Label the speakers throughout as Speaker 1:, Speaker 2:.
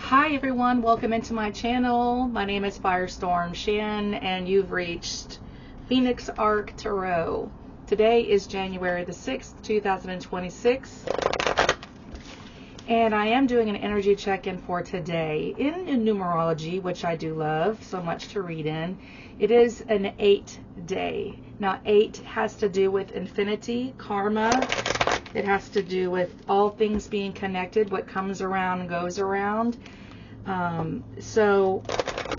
Speaker 1: Hi everyone, welcome into my channel. My name is Firestorm Shan and you've reached Phoenix Arc Tarot. Today is January the 6th, 2026. And I am doing an energy check-in for today. In numerology, which I do love so much to read in, it is an 8 day. Now 8 has to do with infinity, karma. It has to do with all things being connected, what comes around goes around. So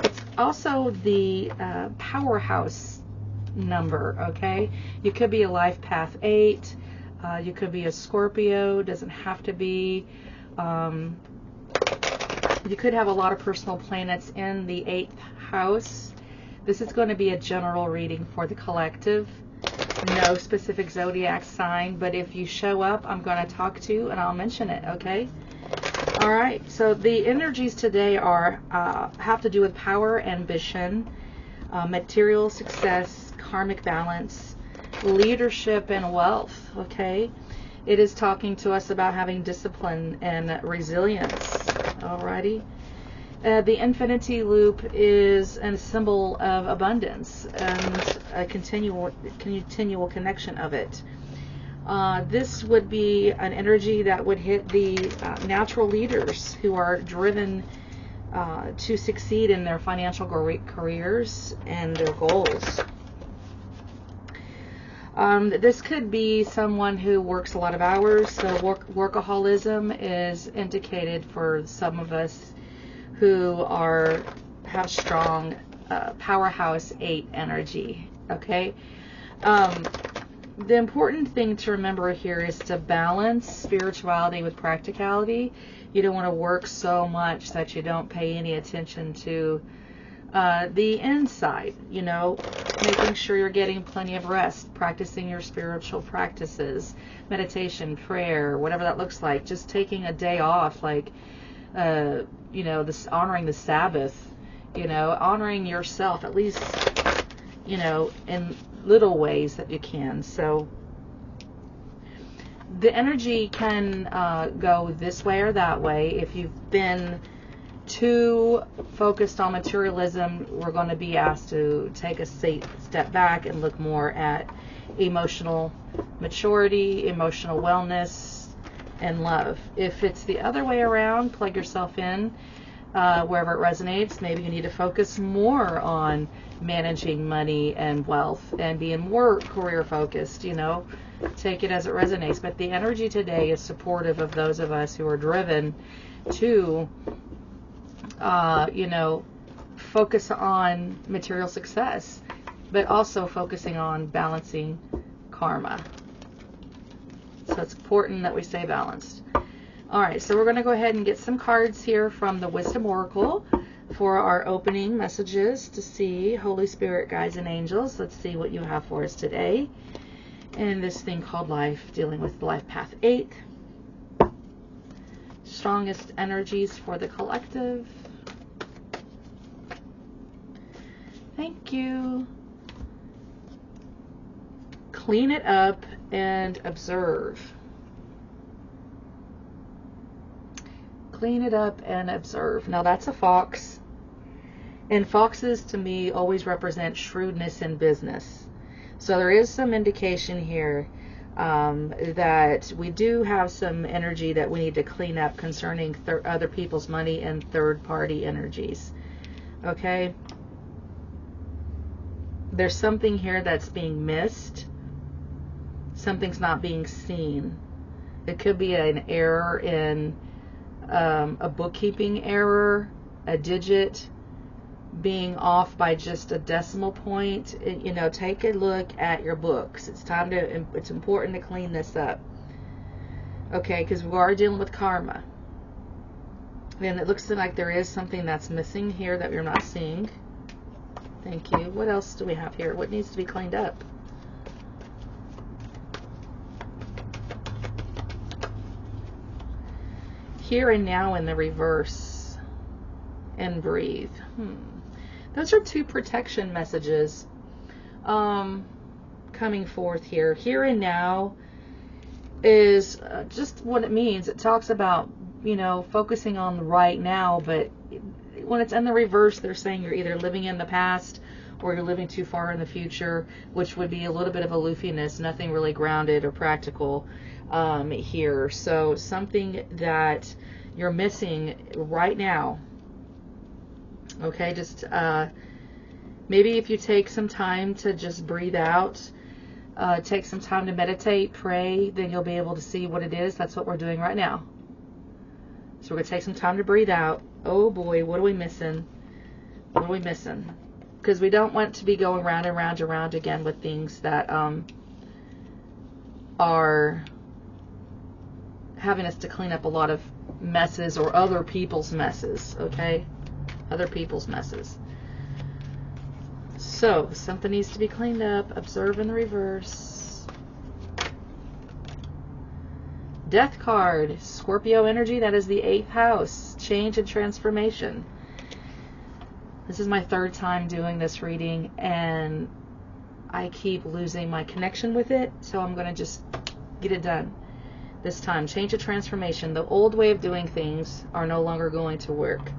Speaker 1: it's also the Powerhouse number, okay? You could be a life path 8. You could be a Scorpio, doesn't have to be. You could have a lot of personal planets in the 8th house. This is going to be a general reading for the collective. No specific zodiac sign, but if you show up, I'm going to talk to you and I'll mention it, okay? All right, so the energies today are have to do with power, ambition, material success, karmic balance, leadership, and wealth, okay? It is talking to us about having discipline and resilience, alrighty? The infinity loop is a symbol of abundance and a continual connection of it. This would be an energy that would hit the natural leaders who are driven to succeed in their financial careers and their goals. This could be someone who works a lot of hours, so workaholism is indicated for some of us who have strong Powerhouse 8 energy, okay? The important thing to remember here is to balance spirituality with practicality. You don't want to work so much that you don't pay any attention to the inside, you know, making sure you're getting plenty of rest, practicing your spiritual practices, meditation, prayer, whatever that looks like, just taking a day off, like, you know, honoring the Sabbath, you know, honoring yourself, at least, you know, in little ways that you can. So the energy can go this way or that way. If you've been too focused on materialism, we're going to be asked to take a step back and look more at emotional maturity, emotional wellness, and love. If it's the other way around, plug yourself in wherever it resonates. Maybe you need to focus more on managing money and wealth and being more career focused, you know, take it as it resonates. But the energy today is supportive of those of us who are driven to you know, focus on material success, but also focusing on balancing karma. So it's important that we stay balanced. All right, so we're going to go ahead and get some cards here from the Wisdom Oracle for our opening messages to see Holy Spirit, guides, and angels. Let's see what you have for us today in this thing called life, dealing with Life Path 8. Strongest energies for the collective. Thank you. Clean it up and observe. Clean it up and observe. Now that's a fox. And foxes to me always represent shrewdness in business. So there is some indication here that we do have some energy that we need to clean up concerning other people's money and third-party energies. Okay? There's something here that's being missed. Something's not being seen. It could be an error in a bookkeeping error, a digit being off by just a decimal point. You know, take a look at your books. It's important to clean this up. Okay, because we are dealing with karma. And it looks like there is something that's missing here that we're not seeing. Thank you. What else do we have here? What needs to be cleaned up? Here and now in the reverse. And breathe. Those are two protection messages coming forth here. Here and now is just what it means. It talks about focusing on the right now, but when it's in the reverse, they're saying you're either living in the past or you're living too far in the future, which would be a little bit of aloofiness, nothing really grounded or practical here. So something that you're missing right now. Okay, just maybe if you take some time to just breathe out, take some time to meditate, pray, then you'll be able to see what it is. That's what we're doing right now. So we're going to take some time to breathe out. Oh boy, what are we missing? What are we missing? Because we don't want to be going round and round and round again with things that are having us to clean up a lot of messes or other people's messes, okay? Other people's messes. So, something needs to be cleaned up. Observe in the reverse. Death card. Scorpio energy. That is the 8th house. Change and transformation. This is my 3rd time doing this reading, and I keep losing my connection with it, so I'm going to just get it done this time. Change and transformation. The old way of doing things are no longer going to work.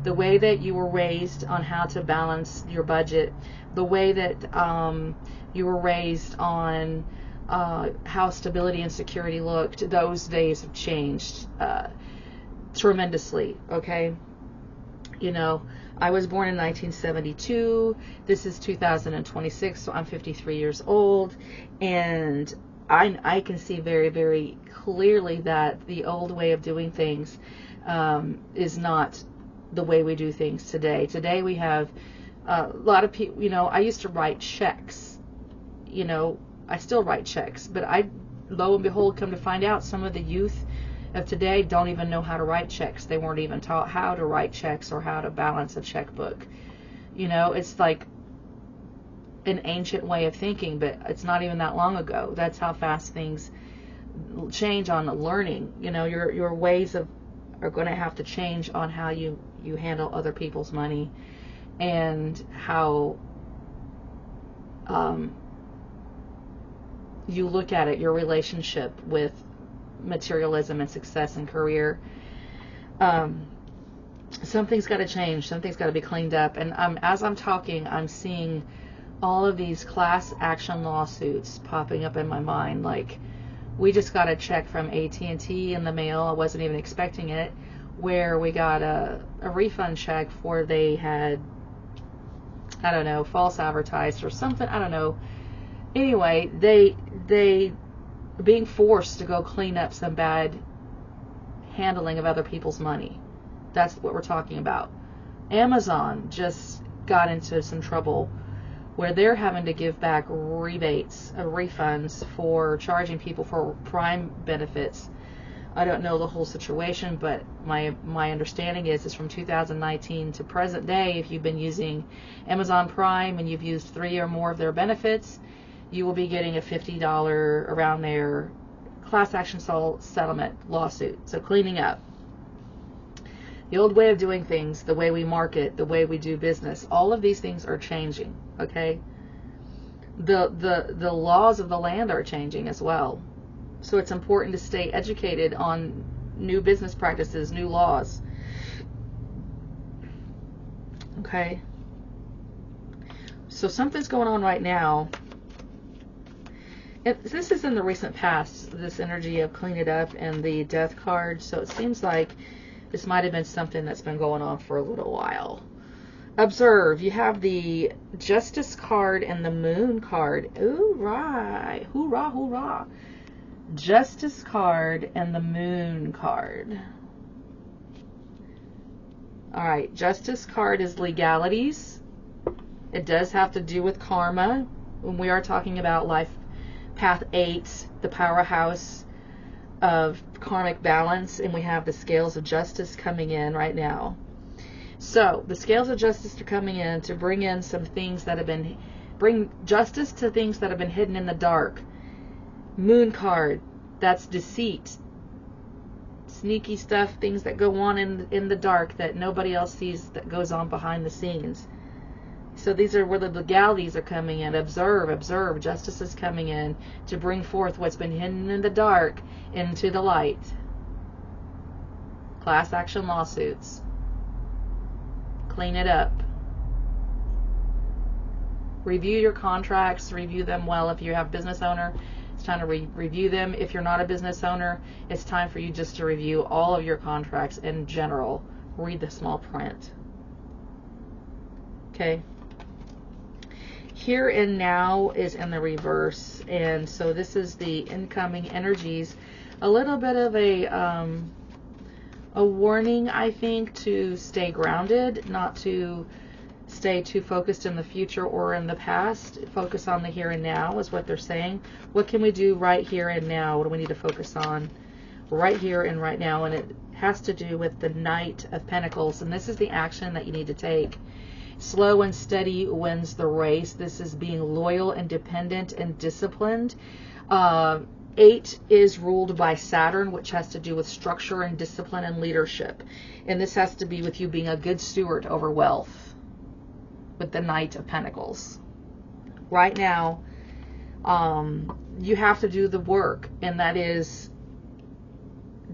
Speaker 1: The way that you were raised on how to balance your budget, the way that you were raised on how stability and security looked, those days have changed tremendously, okay? I was born in 1972. This is 2026, so I'm 53 years old, and I can see very, very clearly that the old way of doing things is not the way we do things today. Today we have a lot of people, I used to write checks, I still write checks, but lo and behold, come to find out some of the youth of today don't even know how to write checks. They weren't even taught how to write checks or how to balance a checkbook. It's like an ancient way of thinking, but it's not even that long ago. That's how fast things change on learning. Your ways are going to have to change on how you handle other people's money, and how you look at it, your relationship with materialism and success and career. Something's got to change. Something's got to be cleaned up. And as I'm talking, I'm seeing all of these class action lawsuits popping up in my mind. Like, we just got a check from AT&T in the mail. I wasn't even expecting it, where we got a refund check for they had, I don't know, false advertised or something. I don't know. Anyway, they being forced to go clean up some bad handling of other people's money. That's what we're talking about. Amazon just got into some trouble where they're having to give back rebates, refunds for charging people for Prime benefits. I don't know the whole situation, but my understanding is from 2019 to present day, if you've been using Amazon Prime and you've used 3 or more of their benefits, you will be getting a $50 around there class action settlement lawsuit. So cleaning up. The old way of doing things, the way we market, the way we do business, all of these things are changing, okay? The laws of the land are changing as well. So it's important to stay educated on new business practices, new laws. Okay? So something's going on right now. This is in the recent past, this energy of clean it up and the death card. So it seems like this might have been something that's been going on for a little while. Observe. You have the Justice card and the Moon card. Ooh, right. Hoorah, hoorah. Justice card and the Moon card. Alright, Justice card is legalities. It does have to do with karma. When we are talking about life path 8, the powerhouse of karmic balance, and we have the scales of justice coming in right now. So the scales of justice are coming in to bring in some things that have been, bring justice to things that have been hidden in the dark. Moon card, that's deceit, sneaky stuff, things that go on in the dark that nobody else sees, that goes on behind the scenes. So these are where the legalities are coming in. Observe, observe. Justice is coming in to bring forth what's been hidden in the dark into the light. class action lawsuits. Clean it up. Review your contracts, review them well. If you have a business owner, it's time to review them. If you're not a business owner, it's time for you just to review all of your contracts in general. Read the small print. Okay. Here and now is in the reverse, and so this is the incoming energies. A little bit of a warning, I think, to stay grounded, not to stay too focused in the future or in the past. Focus on the here and now is what they're saying. What can we do right here and now? What do we need to focus on right here and right now? And it has to do with the Knight of Pentacles, and this is the action that you need to take. Slow and steady wins the race. This is being loyal and dependent and disciplined. 8 is ruled by Saturn, which has to do with structure and discipline and leadership. And this has to be with you being a good steward over wealth with the Knight of Pentacles. Right now, you have to do the work, and that is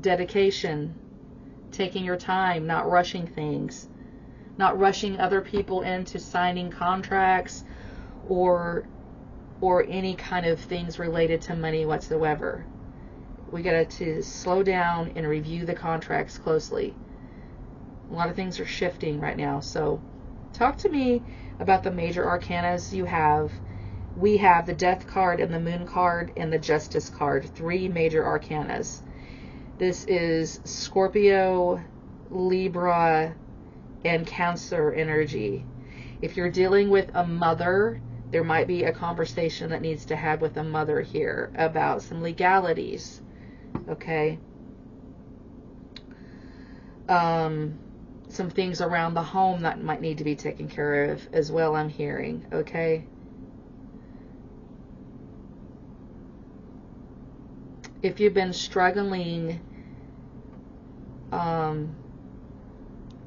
Speaker 1: dedication, taking your time, not rushing things, not rushing other people into signing contracts or any kind of things related to money whatsoever. We got to slow down and review the contracts closely. A lot of things are shifting right now, so talk to me about the major arcanas you have. We have the Death card and the Moon card and the Justice card, 3 major arcanas. This is Scorpio, Libra, and Cancer energy. If you're dealing with a mother, there might be a conversation that needs to have with a mother here about some legalities. Okay. Some things around the home that might need to be taken care of as well, I'm hearing. Okay. If you've been struggling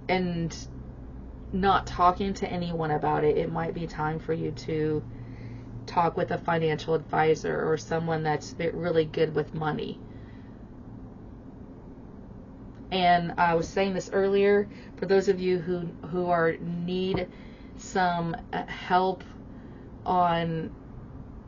Speaker 1: and not talking to anyone about it, it might be time for you to talk with a financial advisor or someone that's really good with money. And I was saying this earlier, for those of you who need some help on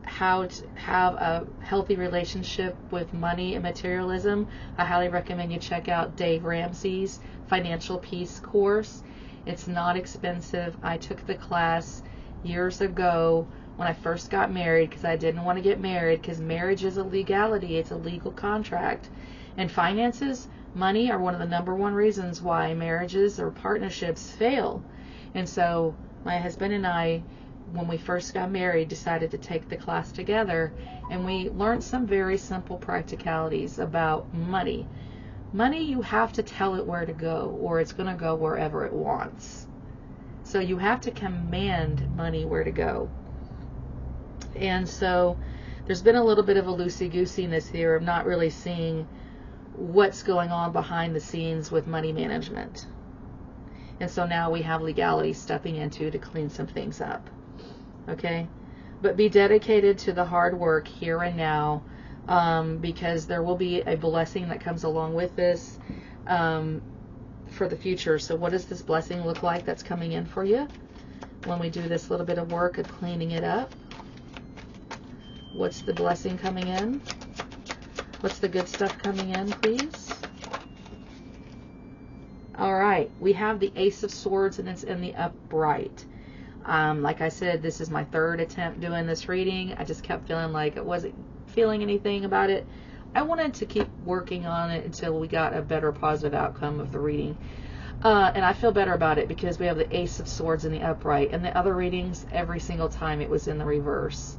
Speaker 1: how to have a healthy relationship with money and materialism, I highly recommend you check out Dave Ramsey's Financial Peace course. It's not expensive. I took the class years ago when I first got married because I didn't want to get married, because marriage is a legality. It's a legal contract. And finances, money, are one of the #1 reasons why marriages or partnerships fail. And so my husband and I, when we first got married, decided to take the class together, and we learned some very simple practicalities about money. Money, you have to tell it where to go, or it's going to go wherever it wants. So you have to command money where to go. And so there's been a little bit of a loosey-goosiness here of not really seeing what's going on behind the scenes with money management. And so now we have legality stepping into to clean some things up. Okay? But be dedicated to the hard work here and now, because there will be a blessing that comes along with this for the future. So what does this blessing look like that's coming in for you when we do this little bit of work of cleaning it up? What's the blessing coming in? What's the good stuff coming in, please? All right, we have the Ace of Swords, and it's in the upright. Like I said, this is my 3rd attempt doing this reading. I just kept feeling like I wasn't feeling anything about it. I wanted to keep working on it until we got a better positive outcome of the reading. And I feel better about it because we have the Ace of Swords in the upright. And the other readings, every single time it was in the reverse.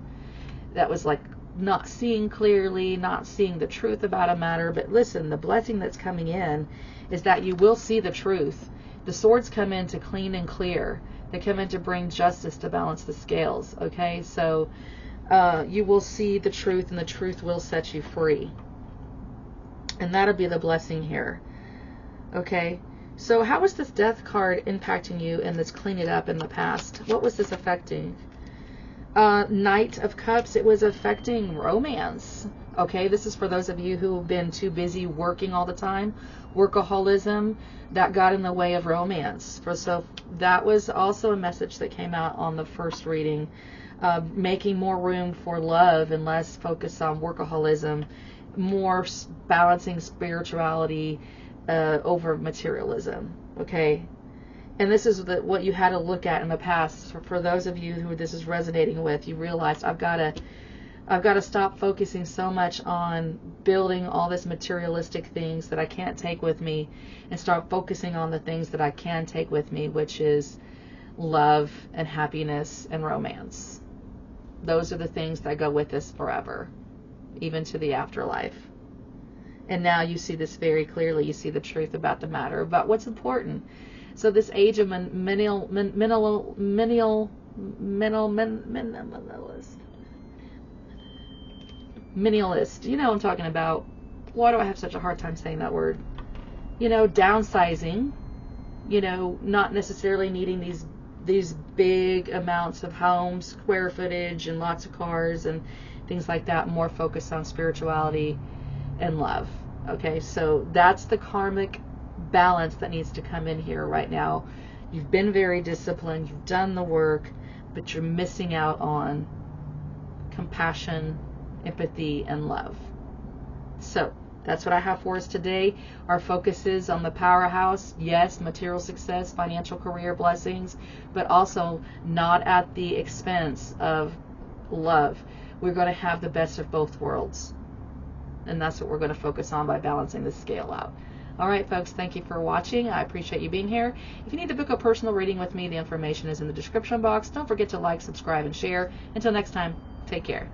Speaker 1: That was like not seeing clearly, not seeing the truth about a matter. But listen, the blessing that's coming in is that you will see the truth. The swords come in to clean and clear. They come in to bring justice, to balance the scales. Okay, so you will see the truth, and the truth will set you free. And that'll be the blessing here. Okay, so how was this Death card impacting you in this clean it up in the past? What was this affecting? Knight of Cups, it was affecting romance. Okay, this is for those of you who have been too busy working all the time. Workaholism, that got in the way of romance. So that was also a message that came out on the first reading. Making more room for love and less focus on workaholism, more balancing spirituality over materialism. Okay, and this is what you had to look at in the past. For those of you who this is resonating with, you realized I've got to stop focusing so much on building all this materialistic things that I can't take with me, and start focusing on the things that I can take with me, which is love and happiness and romance. Those are the things that go with us forever, even to the afterlife. And now you see this very clearly. You see the truth about the matter, about what's important. So this age of minimalist, you know what I'm talking about. Why do I have such a hard time saying that word? You know, downsizing, you know, not necessarily needing these big amounts of homes, square footage, and lots of cars and things like that. More focused on spirituality and love. Okay, so that's the karmic balance that needs to come in here right now. You've been very disciplined, you've done the work, but you're missing out on compassion, empathy, and love. So that's what I have for us today. Our focus is on the powerhouse. Yes, material success, financial career blessings, but also not at the expense of love. We're going to have the best of both worlds. And that's what we're going to focus on by balancing the scale out. All right, folks, thank you for watching. I appreciate you being here. If you need to book a personal reading with me, the information is in the description box. Don't forget to like, subscribe, and share. Until next time, take care.